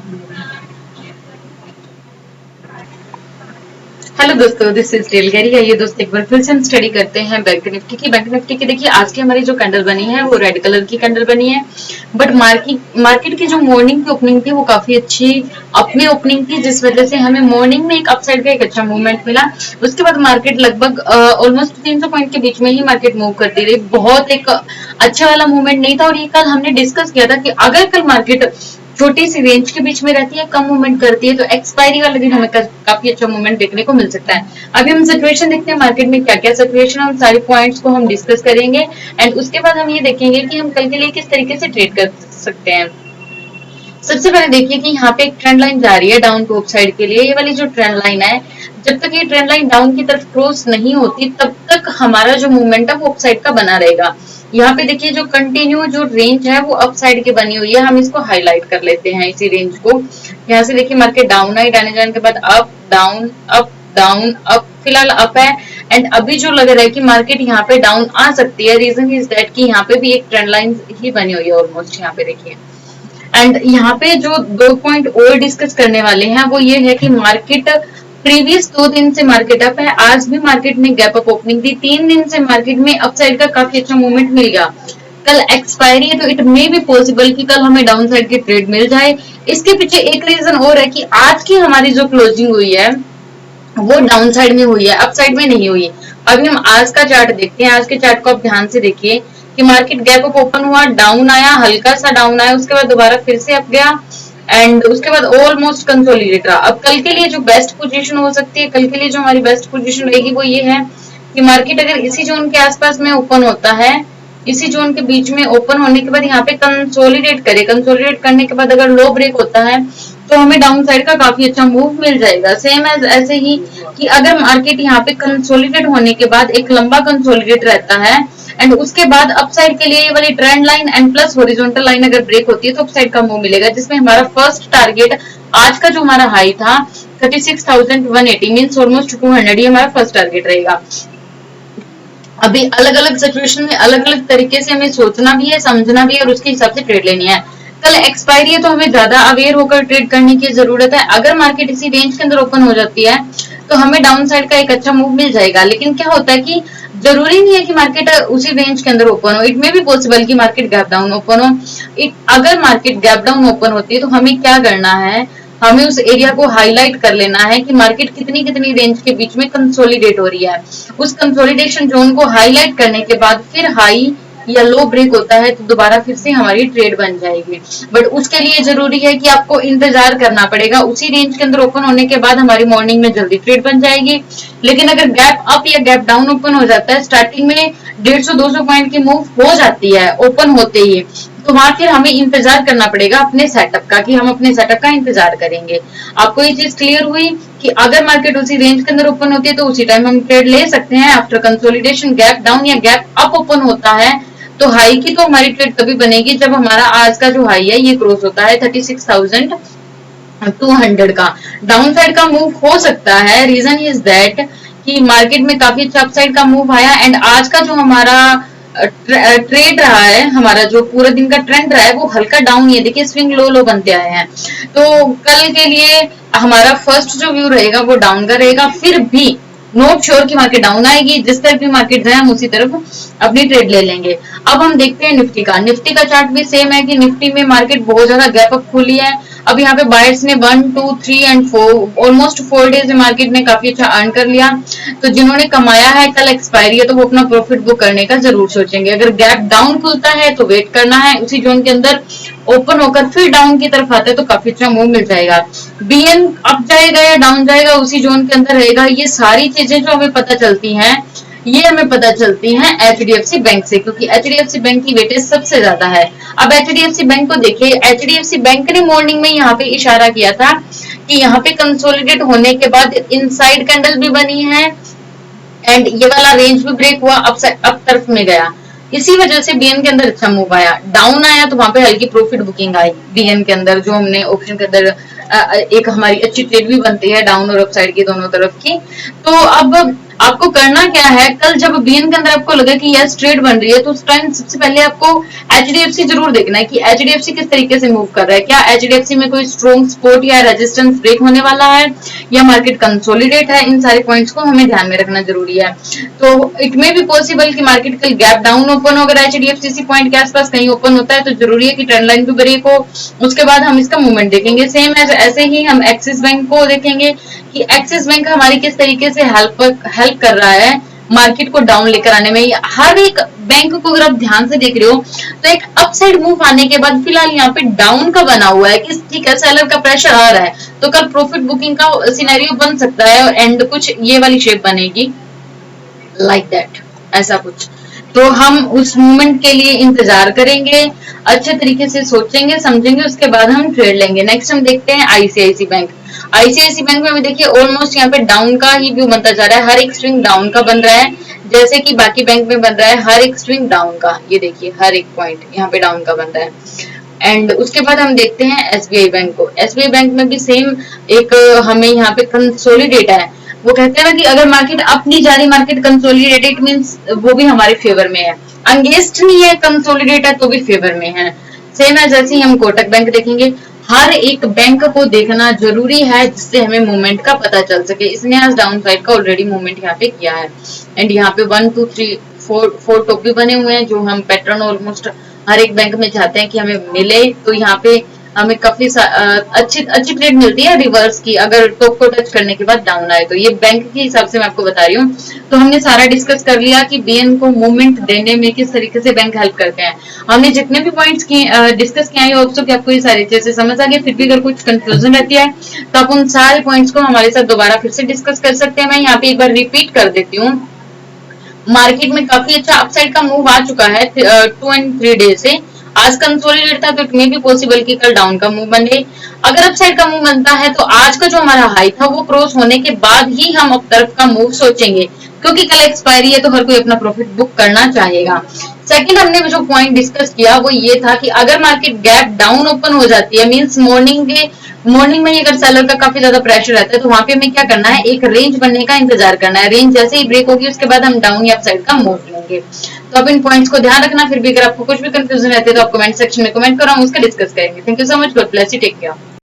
Hello दोस्तों, this is real Gary. आइए दोस्तों एक बार फिर से हम स्टडी करते हैं बैंक निफ्टी की। बैंक निफ्टी की देखिए आज की हमारी जो कैंडल बनी है वो रेड कलर की कैंडल बनी है, बट मार्केट की जो मॉर्निंग की ओपनिंग थी वो काफी अच्छी अपनी ओपनिंग थी, जिस वजह से हमें मॉर्निंग में एक अपसाइड का एक अच्छा मूवमेंट मिला। उसके बाद मार्केट लगभग ऑलमोस्ट 300 पॉइंट के बीच में ही मार्केट मूव करती रही। बहुत एक अच्छा वाला मूवमेंट नहीं था, और ये कल हमने डिस्कस किया था कि अगर कल मार्केट छोटी सी रेंज के बीच में रहती है, कम मूवमेंट करती है, तो एक्सपायरी वाले दिन हमें काफी अच्छा मूवमेंट देखने को मिल सकता है। अभी हम सिचुएशन देखते हैं मार्केट में क्या क्या सिचुएशन, हम सारे पॉइंट्स को हम डिस्कस करेंगे एंड उसके बाद हम ये देखेंगे कि हम कल के लिए किस तरीके से ट्रेड कर सकते हैं। सबसे पहले देखिए कि यहाँ पे एक ट्रेंड लाइन जा रही है डाउन टू अपसाइड के लिए। ये वाली जो ट्रेंड लाइन है, जब तक ये ट्रेंड लाइन डाउन की तरफ क्रॉस नहीं होती तब तक हमारा जो मोमेंटम वो अपसाइड का बना रहेगा। यहाँ पे देखिए जो कंटिन्यू जो रेंज है वो अपसाइड की बनी हुई है, हम इसको हाईलाइट कर लेते हैं इसी रेंज को। यहाँ से देखिए मार्केट डाउन आई, डाउन जाने के बाद up down up down up, फिलहाल अप है एंड अभी जो लग रहा है कि मार्केट यहाँ पे डाउन आ सकती है। रीजन इज दैट कि यहाँ पे भी एक ट्रेंड लाइन ही बनी हुई है ऑलमोस्ट, यहाँ पे देखिए। एंड यहाँ पे जो 2 पॉइंट और डिस्कस करने वाले हैं वो ये है कि मार्केट प्रीवियस 2 दिन से मार्केट अप है, आज भी मार्केट ने गैप अप ओपनिंग दी। 3 दिन से मार्केट में अपसाइड का काफी अच्छा मूवमेंट मिल गया। कल एक्सपायरी है तो इट मे बी पॉसिबल कि कल हमें डाउन साइड की ट्रेड मिल जाए। इसके पीछे एक रीजन और है कि आज की हमारी जो क्लोजिंग हुई है वो डाउन साइड में हुई है, अप साइड में नहीं हुई। अभी हम आज का चार्ट देखते हैं। आज के चार्ट को आप ध्यान से देखिए कि मार्केट गैप अप ओपन हुआ, डाउन आया, हल्का सा डाउन आया, उसके बाद दोबारा फिर से अप गया एंड उसके बाद ऑलमोस्ट कंसोलिडेट रहा। अब कल के लिए जो बेस्ट पोजीशन हो सकती है, कल के लिए जो हमारी बेस्ट पोजीशन रहेगी वो ये है कि मार्केट अगर इसी जोन के आसपास में ओपन होता है, इसी जोन के बीच में ओपन होने के बाद यहाँ पे कंसोलिडेट करे, कंसोलिडेट करने के बाद अगर लो ब्रेक होता है तो हमें डाउन साइड का काफी अच्छा मूव मिल जाएगा। सेम एज ऐसे ही कि अगर मार्केट यहाँ पे कंसोलिडेट होने के बाद एक लंबा कंसोलिडेट रहता है एंड उसके बाद अपसाइड के लिए ये वाली trend line and plus horizontal line अगर ब्रेक होती है तो अपसाइड का मूव मिलेगा, जिसमें हमारा फर्स्ट टारगेट आज का जो हमारा हाई था 36,180 मींस ऑलमोस्ट 200 ही हमारा फर्स्ट टारगेट रहेगा। अभी अलग अलग सिचुएशन में अलग अलग तरीके से हमें सोचना भी है, समझना भी है और उसके हिसाब से ट्रेड लेनी है। कल एक्सपायरी है तो हमें ज्यादा अवेयर होकर ट्रेड करने की जरूरत है। अगर मार्केट इसी रेंज के अंदर ओपन हो जाती है तो हमें डाउन साइड का एक अच्छा मूव मिल जाएगा। लेकिन क्या होता है कि जरूरी नहीं है कि मार्केट उसी रेंज के अंदर ओपन हो, इट मे भी पॉसिबल कि मार्केट गैप डाउन ओपन हो। अगर मार्केट गैप डाउन ओपन होती है तो हमें क्या करना है, हमें उस एरिया को हाईलाइट कर लेना है कि मार्केट कितनी कितनी रेंज के बीच में कंसोलिडेट हो रही है। उस कंसोलिडेशन जोन को हाईलाइट करने के बाद फिर हाई या लो ब्रेक होता है तो दोबारा फिर से हमारी ट्रेड बन जाएगी। बट उसके लिए जरूरी है कि आपको इंतजार करना पड़ेगा, उसी रेंज के अंदर ओपन होने के बाद हमारी मॉर्निंग में जल्दी ट्रेड बन जाएगी। लेकिन अगर गैप अप या गैप डाउन ओपन हो जाता है, स्टार्टिंग में 150-200 पॉइंट की मूव हो जाती है ओपन होते ही, तो वहां फिर हमें इंतजार करना पड़ेगा अपने सेटअप का, कि हम अपने सेटअप का इंतजार करेंगे। आपको ये चीज क्लियर हुई कि अगर मार्केट उसी रेंज के अंदर ओपन होती है तो उसी टाइम हम ट्रेड ले सकते हैं। आफ्टर कंसोलिडेशन गैप डाउन या गैप अप ओपन होता है तो हाई की तो हमारी ट्रेड तभी बनेगी जब हमारा आज का जो हाई है ये क्रॉस होता है 36,200 का। डाउन साइड का मूव हो सकता है, रीजन इज दैट कि मार्केट में काफी अच्छा अपसाइड का मूव आया एंड आज का जो हमारा ट्रेड रहा है, हमारा जो पूरा दिन का ट्रेंड रहा है वो हल्का डाउन है। देखिए स्विंग लो लो बनते आए हैं, तो कल के लिए हमारा फर्स्ट जो व्यू रहेगा वो डाउन का रहेगा। फिर भी नॉट श्योर कि मार्केट डाउन आएगी, जिस तरफ भी मार्केट जाए हम उसी तरफ अपनी ट्रेड ले लेंगे। अब हम देखते हैं निफ्टी का। निफ्टी का चार्ट भी सेम है कि निफ्टी में मार्केट बहुत ज्यादा गैप अप खुली है। अब यहाँ पे बायर्स ने 1, 2, 3 एंड 4 ऑलमोस्ट 4 डेज में मार्केट ने काफी अच्छा अर्न कर लिया। तो जिन्होंने कमाया है, कल एक्सपायरी है तो वो अपना प्रॉफिट बुक करने का जरूर सोचेंगे। अगर गैप डाउन खुलता है तो वेट करना है, उसी जोन के अंदर ओपन होकर फिर डाउन की तरफ आता है तो काफी अच्छा मूव मिल जाएगा। बीएन अप जाएगा या डाउन जाएगा उसी जोन के अंदर रहेगा। ये सारी चीजें जो हमें पता चलती हैं, ये हमें पता चलती हैं एचडीएफसी बैंक से, क्योंकि एचडीएफसी बैंक की वेटेज सबसे ज्यादा है। अब एचडीएफसी बैंक को देखिए, एचडीएफसी बैंक ने मॉर्निंग में यहाँ पे इशारा किया था कि यहाँ पे कंसोलिडेट होने के बाद इनसाइड कैंडल भी बनी है एंड ये वाला रेंज भी ब्रेक हुआ, अप तरफ में गया। इसी वजह से बीएन के अंदर अच्छा मूव आया। डाउन आया तो वहां पे हल्की प्रॉफिट बुकिंग आई बीएन के अंदर, जो हमने ऑप्शन के अंदर एक हमारी अच्छी ट्रेड भी बनती है डाउन और अपसाइड की दोनों तरफ की। तो अब आपको करना क्या है, कल जब बीएन के अंदर आपको लगे कि यस ट्रेड बन रही है तो उस टाइम सबसे पहले आपको एचडीएफसी जरूर देखना है कि एचडीएफसी किस तरीके से मूव कर रहा है, क्या एचडीएफसी में कोई स्ट्रॉन्ग सपोर्ट या रेजिस्टेंस ब्रेक होने वाला है या मार्केट कंसोलिडेट है। इन सारे पॉइंट्स को हमें ध्यान में रखना जरूरी है। तो इट मे बी पॉसिबल कि मार्केट कल गैप डाउन ओपन हो, अगर एचडीएफसी पॉइंट के आसपास कहीं ओपन होता है तो जरूरी है कि ट्रेंड लाइन भी ब्रेक हो, उसके बाद हम इसका मूवमेंट देखेंगे। सेम एज ऐसे ही हम एक्सिस बैंक को देखेंगे कि एक्सिस बैंक हमारी किस तरीके से हेल्प कर रहा है मार्केट को डाउन लेकर आने में। हर एक बैंक को अगर आप ध्यान से देख रहे हो तो एक अपसाइड मूव आने के बाद फिलहाल यहाँ पे डाउन का बना हुआ है कि ठीक है सेलर का प्रेशर आ रहा है तो कल प्रॉफिट बुकिंग का सिनेरियो बन सकता है और एंड कुछ ये वाली शेप बनेगी लाइक दैट, ऐसा कुछ। तो हम उस मूवमेंट के लिए इंतजार करेंगे, अच्छे तरीके से सोचेंगे समझेंगे, उसके बाद हम ट्रेड लेंगे। नेक्स्ट हम देखते हैं आईसीआईसी बैंक। आईसीआईसी बैंक में देखिए ऑलमोस्ट यहाँ पे डाउन का ही व्यू बनता जा रहा है, हर एक स्विंग डाउन का बन रहा है जैसे कि बाकी बैंक में बन रहा है हर एक स्विंग डाउन का। ये देखिए हर एक पॉइंट यहाँ पे डाउन का बन रहा है। एंड उसके बाद हम देखते हैं एसबीआई बैंक को। एसबीआई बैंक में भी सेम एक हमें यहाँ पे कंसोलिडेट है। वो कहते हैं ना कि अगर मार्केट अप नहीं जा रही, मार्केट कंसोलिडेटेड मींस वो भी हमारे फेवर में है, अगेंस्ट नहीं है, कंसोलिडेट है तो भी फेवर में है। सेम है जैसे ही हम कोटक बैंक देखेंगे, हर एक बैंक को देखना जरूरी है जिससे हमें मूवमेंट का पता चल सके। इसने आज डाउन साइड का ऑलरेडी मूवमेंट यहाँ पे किया है एंड यहाँ पे 1 2 3 4 टॉप भी बने हुए हैं जो हम पैटर्न ऑलमोस्ट हर एक बैंक में चाहते हैं कि हमें मिले। तो यहाँ पे हमें काफी अच्छी ट्रेड मिलती है रिवर्स की, अगर टॉप को टच करने के बाद डाउन आए तो। ये बैंक के हिसाब से मैं आपको बता रही हूँ। तो हमने सारा डिस्कस कर लिया कि बीएन को मूवमेंट देने में किस तरीके से बैंक हेल्प करते हैं। हमने जितने भी पॉइंट्स डिस्कस किए हैं होप सो कि आपको ये सारी चीजें समझ आ गई। फिर भी अगर कुछ कंफ्यूजन रहती है तो आप उन सारे पॉइंट्स को हमारे साथ दोबारा फिर से डिस्कस कर सकते हैं। मैं यहाँ पे एक बार रिपीट कर देती हूँ। मार्केट में काफी अच्छा अपसाइड का मूव आ चुका है 2 and 3 डेज से। आज कंसोलिडेट था तो इट मे भी पॉसिबल कि कल डाउन का मूव बने। अगर अपसाइड का मूव बनता है तो आज का जो हमारा हाई था वो क्रॉस होने के बाद ही हम अप तरफ का मूव सोचेंगे, क्योंकि कल एक्सपायरी है तो हर कोई अपना प्रॉफिट बुक करना चाहेगा। सेकंड हमने जो पॉइंट डिस्कस किया वो ये था कि अगर मार्केट गैप डाउन ओपन हो जाती है मींस मॉर्निंग में अगर सेलर का काफी ज्यादा प्रेशर रहता है तो वहां पे हमें क्या करना है, एक रेंज बनने का इंतजार करना है। रेंज जैसे ही ब्रेक होगी उसके बाद हम डाउन या अपसाइड का मूव लेंगे। तो अब इन पॉइंट्स को ध्यान रखना। फिर भी अगर आपको कुछ भी कंफ्यूजन रहती है तो आप कमेंट सेक्शन में कमेंट करो, हम उसका डिस्कस करेंगे। Thank you so much, God bless you, take care.